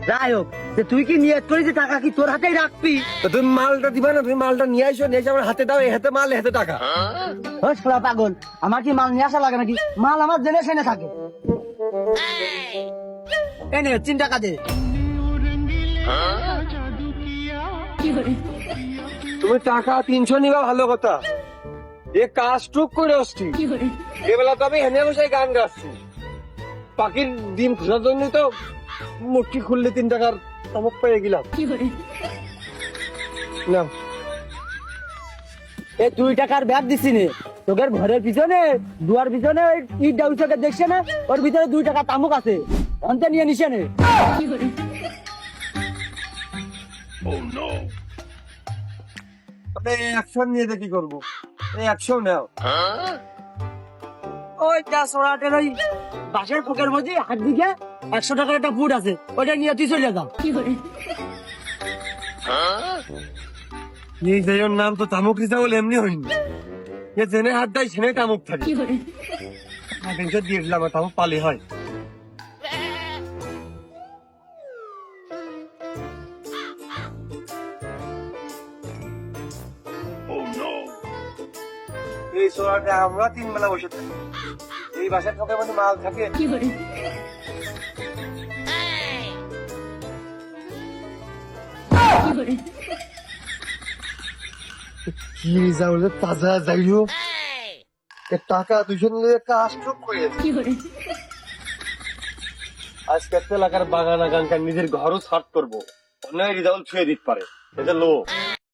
যাই হোক, যে তুই কি নিয়ত করিস যে টাকা কি তোর হাতেই রাখবি? তো তুমি মালটা দিবা না, তুমি মালটা নিয়ে আইসো, নিয়ে এসে আমার হাতে দাও, এই হাতে মাল এই হাতে টাকা। ও শালা পাগল, আমার কি মাল নিয়ে আসা লাগে নাকি? মাল আমার জেনে শুনে থাকে। এই নে 3 টাকা দে। তুমি টাকা 300 নিবা ভালো কথা, এ কাজ টুক করে আসছি এবেলা তো আমি হেনে বসে গান গাচ্ছি। পাখির ডিম খোঁজার জন্য তো মুটকি খুললে 3 টাকার চমক পেয়ে গেলাম। না এই 2 টাকার ব্যাগ দিছি নে, তোদের ঘরের পিছনে দুয়ার পিছনে ওই ইট ডাউসকে দেখছে না, ওর ভিতরে 2 টাকা তামুক আছে, অন্তে নিয়ে নিছে নে। অ্যাকশন নিয়ে দেখি করবো, এই অ্যাকশন নাও। ওই 10 ওই বাসের পোকের মধ্যে হাত দিকে 100 টাকার একটা ফুট আছে, ওইটা নিয়ে তুই চলে যা। এই জায়গার নাম তো তামুক রিজা বলে এমনি হয়নি, এ জেনে হাত দেয় সেনে তামুক থাকে। 300 দিয়ে দিলাম, আর তামুক পালি হয়। এই সোয়াটা আমরা 3 বেলা বসে থাকি, এই বাসার কাপের মধ্যে মাল থাকে। কি যাওলে তাজা যাইও, টাকা 200 নিয়ে কাজ টুক করে আজকে এলাকার বাগান আগানকার নিজের ঘরও সার্ট করবো, অন্যায় রিজাল্ট ছুঁয়ে দিতে পারে, এটা লোক।